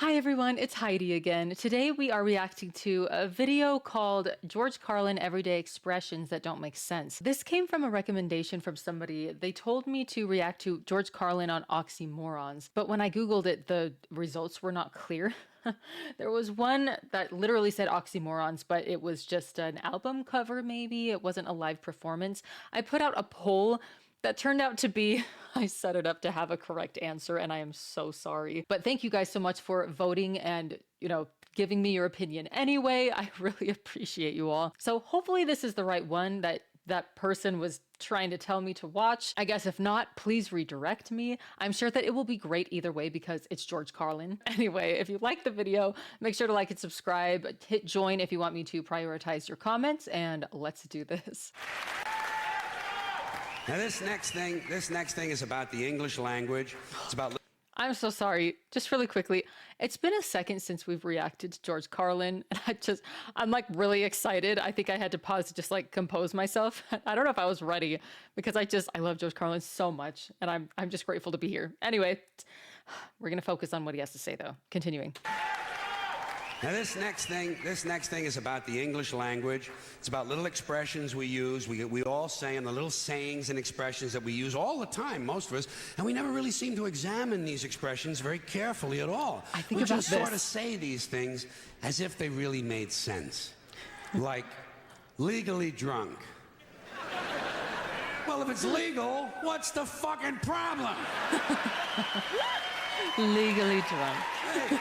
Hi everyone, it's Heidi again. Today we are reacting to a video called George Carlin Everyday Expressions That Don't Make Sense. This came from a recommendation from somebody. They told me to react to George Carlin on oxymorons, but when I Googled it, the results were not clear. There was one that literally said oxymorons, but it was just an album cover maybe. It wasn't a live performance. I put out a poll that turned out to be, I set it up to have a correct answer, and I am so sorry. But thank you guys so much for voting and, giving me your opinion anyway. I really appreciate you all. So hopefully this is the right one that person was trying to tell me to watch. I guess if not, please redirect me. I'm sure that it will be great either way because it's George Carlin. Anyway, if you like the video, make sure to like and subscribe. Hit join if you want me to prioritize your comments, and let's do this. Now this next thing is about the English language. It's about... I'm so sorry. Just really quickly, it's been a second since we've reacted to George Carlin, and I'm like really excited. I think I had to pause to just like compose myself. I don't know if I was ready because I love George Carlin so much, and I'm just grateful to be here. Anyway, we're gonna focus on what he has to say though. Continuing. Now this next thing is about the English language. It's about little expressions we use. We all say, and the little sayings and expressions that we use all the time, most of us, and we never really seem to examine these expressions very carefully at all. I think we about just sort of say these things as if they really made sense. Like, legally drunk. Well, if it's legal, what's the fucking problem? Legally drunk. Hey.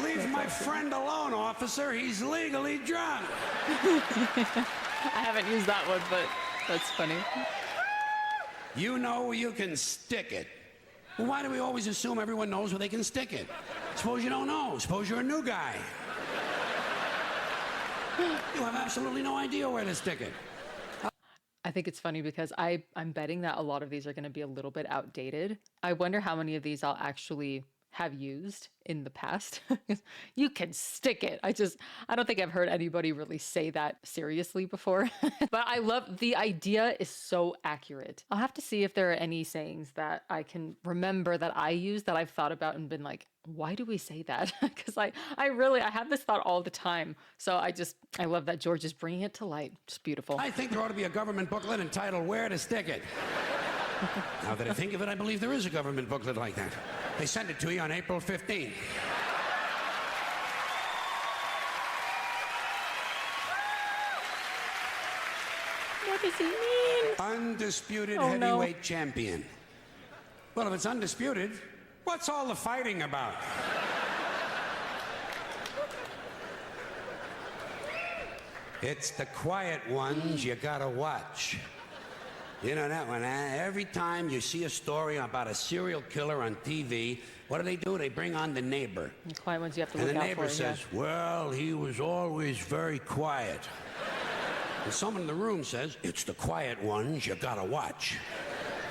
Leave my friend alone, officer. He's legally drunk. I haven't used that one, but that's funny. You know you can stick it. Well, why do we always assume everyone knows where they can stick it? Suppose you don't know. Suppose you're a new guy. You have absolutely no idea where to stick it. I think it's funny because I'm betting that a lot of these are going to be a little bit outdated. I wonder how many of these I'll actually have used in the past. You can stick it. I don't think I've heard anybody really say that seriously before. But I love the idea is so accurate. I'll have to see if there are any sayings that I can remember that I use that I've thought about and been like, why do we say that? Because I have this thought all the time. So I love that George is bringing it to light. Just beautiful. I think there ought to be a government booklet entitled Where to Stick It. Now that I think of it, I believe there is a government booklet like that. They sent it to you on April 15th. What does he mean? Undisputed heavyweight champion. Well, if it's undisputed, what's all the fighting about? It's the quiet ones you gotta watch. You know that one, huh? Every time you see a story about a serial killer on TV, what do? They bring on the neighbor. The quiet ones you have to look out for. And the neighbor says, well, he was always very quiet. And someone in the room says, it's the quiet ones you gotta watch.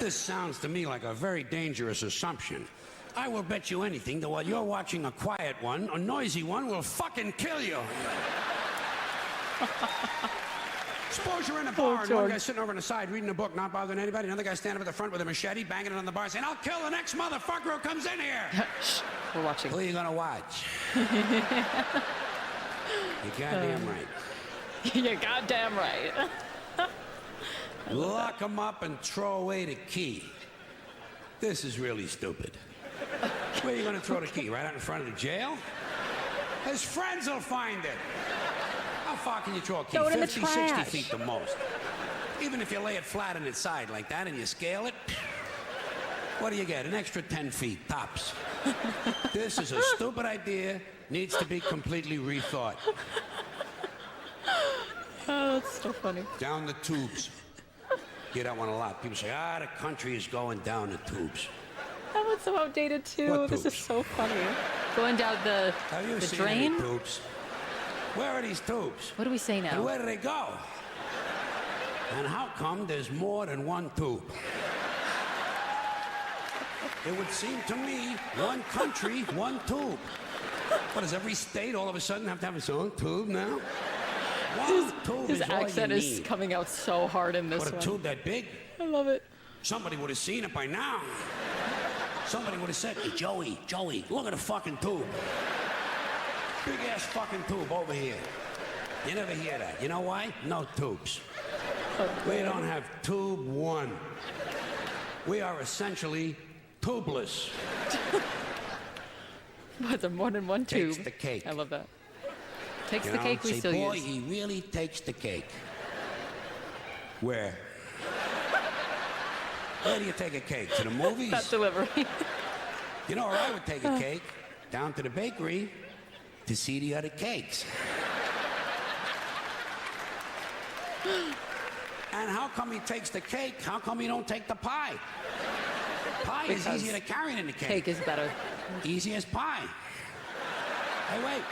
This sounds to me like a very dangerous assumption. I will bet you anything that while you're watching a quiet one, a noisy one will fucking kill you. Suppose you're in a bar and one guy's sitting over on the side reading a book, not bothering anybody. Another guy standing up at the front with a machete, banging it on the bar, saying, I'll kill the next motherfucker who comes in here. Shh, we're watching. Who are you gonna watch? You're goddamn right. You're goddamn right. Lock him up and throw away the key. This is really stupid. Where are you gonna throw the key? Right out in front of the jail? His friends will find it. How far can you throw a key? 50, 60 feet the most. Even if you lay it flat on its side like that and you scale it, what do you get? An extra 10 feet, tops. This is a stupid idea, needs to be completely rethought. Oh, that's so funny. Down the tubes. Hear that one a lot. People say, the country is going down the tubes. That one's so outdated too. What this tubes? is so funny. Going down the Have you seen drain? any tubes? Where are these tubes? What do we say now? And where do they go? And how come there's more than one tube? It would seem to me, one country, one tube. What, does every state all of a sudden have to have its own tube now? One tube His is all accent you is need. coming out so hard in this What, a one. tube that big? I love it. Somebody would have seen it by now. Somebody would have said, hey, Joey, look at the fucking tube. Big ass fucking tube over here. You never hear that. You know why? No tubes. We don't have tube one. We are essentially tubeless. Was there more than one tube? Takes the cake. I love that. Takes You the know? cake we Say, still boy, use. he really takes the cake. Where? Where do you take a cake? To the movies? That delivery. You know where I would take a cake? Down to the bakery to see the other cakes. And how come he takes the cake? How come he don't take the pie? Pie is Because easier to carry than the cake. Cake is better. Easy as pie. Hey, wait.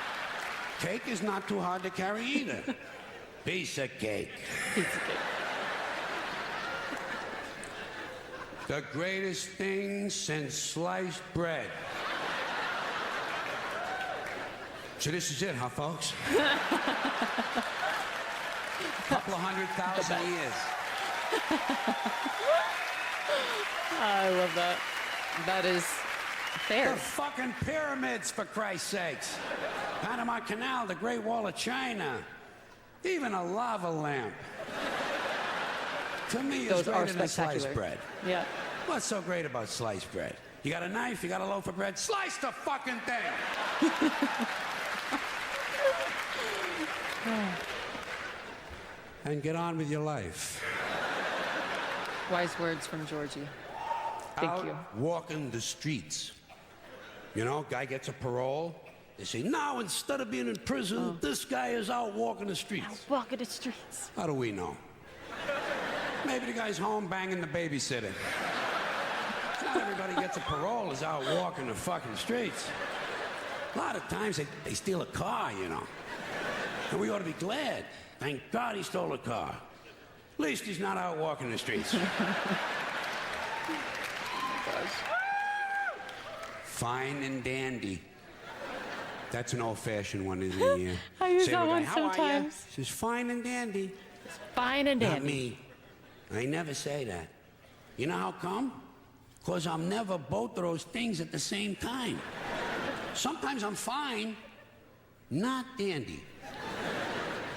Cake is not too hard to carry either. Piece of cake. Pizza cake. The greatest thing since sliced bread. So this is it, huh, folks? Couple of 100,000 years. I love that. That is fair. The fucking pyramids, for Christ's sakes. Panama Canal, the Great Wall of China. Even a lava lamp. To me, Those it's are greater than spectacular. sliced bread. Yeah. What's so great about sliced bread? You got a knife, you got a loaf of bread, slice the fucking thing! And get on with your life. Wise words from Georgie. Thank Out you. walking the streets. You know, guy gets a parole. They say, now instead of being in prison, this guy is out walking the streets. Walking the streets. How do we know? Maybe the guy's home banging the babysitter. Not everybody gets a parole is out walking the fucking streets. A lot of times they steal a car, you know. And we ought to be glad. Thank God he stole a car. At least he's not out walking the streets. Fine and dandy. That's an old-fashioned one, isn't it? Yeah. I use Say that to a guy, one "How are ya?" sometimes. He says, fine and dandy. Fine and Not dandy. me. I never say that. You know how come? Because I'm never both of those things at the same time. Sometimes I'm fine, not dandy.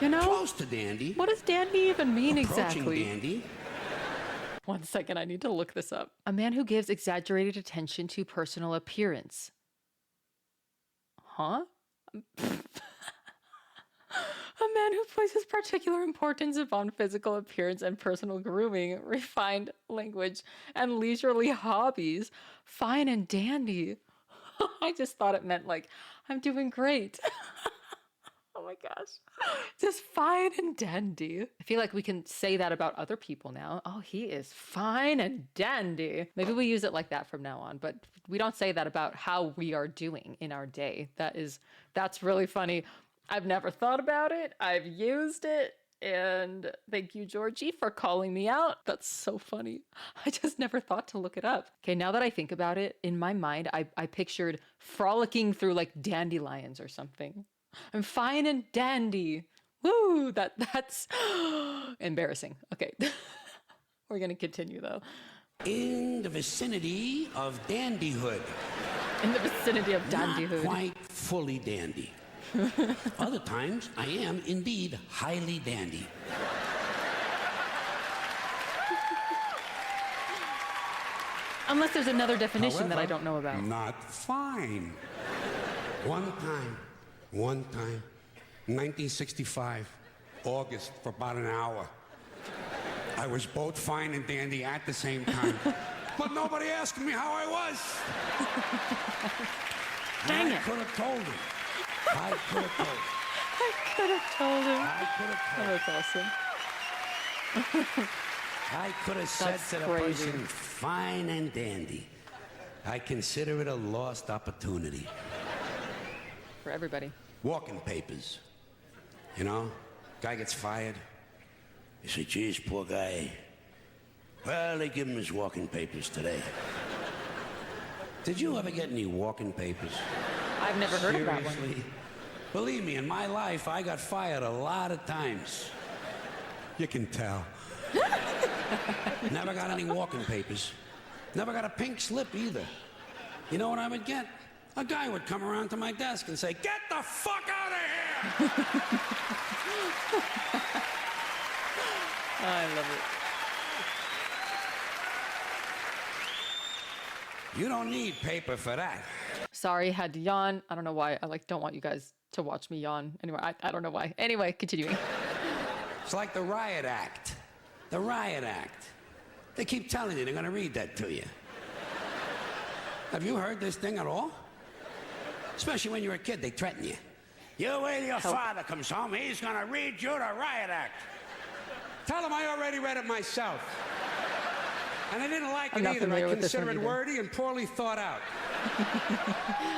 You know, Close to dandy. what does dandy even mean Approaching exactly? dandy. 1 second, I need to look this up. A man who gives exaggerated attention to personal appearance. Huh? A man who places particular importance upon physical appearance and personal grooming, refined language, and leisurely hobbies. Fine and dandy. I just thought it meant like, I'm doing great. Oh my gosh. Just fine and dandy. I feel like we can say that about other people now. Oh, he is fine and dandy. Maybe we use it like that from now on, but we don't say that about how we are doing in our day. That's really funny. I've never thought about it. I've used it. And thank you, Georgie, for calling me out. That's so funny. I just never thought to look it up. Okay, now that I think about it, in my mind, I pictured frolicking through like dandelions or something. I'm fine and dandy. Woo, that's embarrassing. Okay, we're gonna continue though. In the vicinity of dandyhood. In the vicinity of Not dandyhood. quite fully dandy. Other times, I am indeed highly dandy. Unless there's another definition that I However, don't know about. Not fine. One time, 1965, August, for about an hour. I was both fine and dandy at the same time. But nobody asked me how I was. Dang And I it. could have told him. I could have told him. I could have told him. I could have Oh, told him. that's awesome. I could have said That's to the crazy. person, fine and dandy. I consider it a lost opportunity. For everybody. Walking papers. You know, guy gets fired. You say, geez, poor guy. Well, they give him his walking papers today. Did you ever get any walking papers? I've never heard of that one. Seriously? Believe me, in my life, I got fired a lot of times. You can tell. Never got any walking papers. Never got a pink slip either. You know what I would get? A guy would come around to my desk and say, "Get the fuck out of here!" I love it. You don't need paper for that. Sorry, had to yawn. I don't know why. I don't want you guys to watch me yawn. Anyway, I don't know why. Anyway, continuing. It's like the Riot Act. The Riot Act. They keep telling you they're going to read that to you. Have you heard this thing at all? Especially when you're a kid, they threaten you. You wait till your father comes home, he's going to read you the Riot Act. Tell him I already read it myself. And I didn't like it either. I consider it wordy and poorly thought out.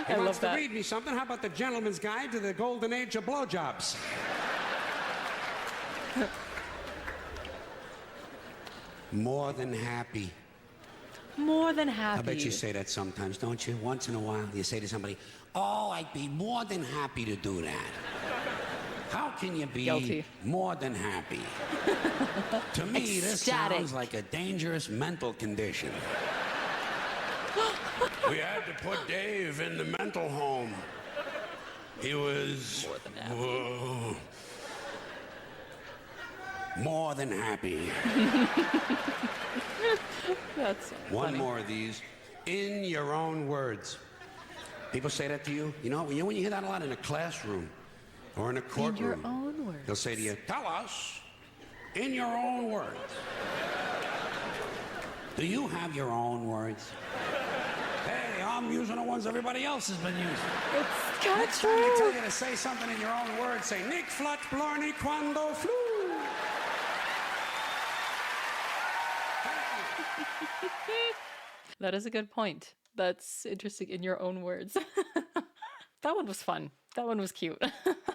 He wants to read me something. How about the Gentleman's Guide to the Golden Age of Blowjobs? More than happy. More than happy. I bet you say that sometimes, don't you? Once in a while, you say to somebody, "Oh, I'd be more than happy to do that." How can you be more than happy? To me, this sounds like a dangerous mental condition. We had to put Dave in the mental home. He was more than happy. That's so funny. One more of these. In your own words. People say that to you. You know, when you hear that a lot in a classroom or in a courtroom. In your own words. They'll say to you, "Tell us in your own words." Do you have your own words? Hey, I'm using the ones everybody else has been using. It's kind of Next time they true. tell you to say something in your own words, say, "Nick flat blarney quando flu." That is a good point. That's interesting in your own words. That one was fun. That one was cute.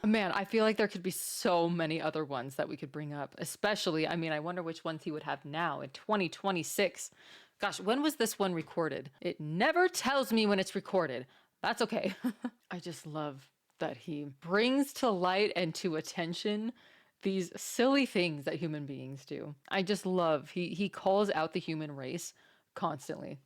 Man, I feel like there could be so many other ones that we could bring up, especially, I mean, I wonder which ones he would have now in 2026. Gosh, when was this one recorded? It never tells me when it's recorded. That's okay. I just love that he brings to light and to attention these silly things that human beings do. I just love, he calls out the human race constantly.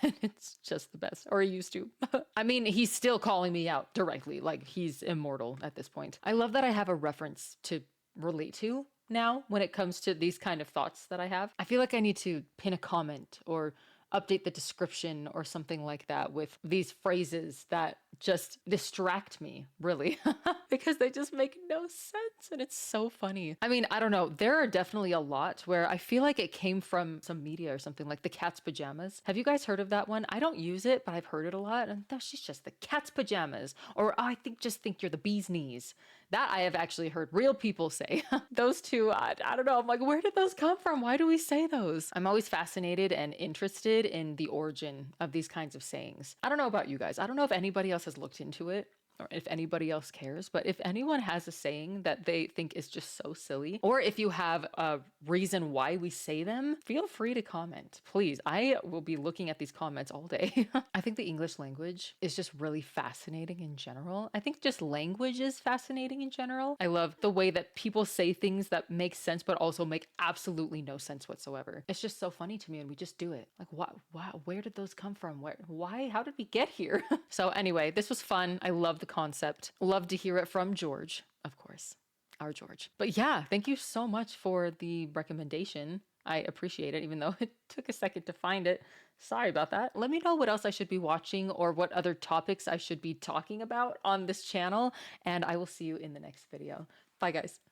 And it's just the best, or he used to. I mean, he's still calling me out directly, like he's immortal at this point. I love that I have a reference to relate to now when it comes to these kind of thoughts that I have. I feel like I need to pin a comment or update the description or something like that with these phrases that just distract me, really, because they just make no sense and it's so funny. I mean, I don't know. There are definitely a lot where I feel like it came from some media or something, like the cat's pajamas. Have you guys heard of that one? I don't use it, but I've heard it a lot. And she's just the cat's pajamas. Or I think you're the bee's knees. That I have actually heard real people say. Those two, I don't know. I'm like, where did those come from? Why do we say those? I'm always fascinated and interested in the origin of these kinds of sayings. I don't know about you guys. I don't know if anybody else has looked into it or if anybody else cares, but if anyone has a saying that they think is just so silly, or if you have a reason why we say them, feel free to comment, please. I will be looking at these comments all day. I think the English language is just really fascinating in general. I think just language is fascinating in general. I love the way that people say things that make sense, but also make absolutely no sense whatsoever. It's just so funny to me, and we just do it. Like, what? Wow, where did those come from? Why? How did we get here? So anyway, this was fun. I love the concept. Love to hear it from George, of course, our George. But yeah, thank you so much for the recommendation. I appreciate it, even though it took a second to find it. Sorry about that. Let me know what else I should be watching or what other topics I should be talking about on this channel, and I will see you in the next video. Bye, guys.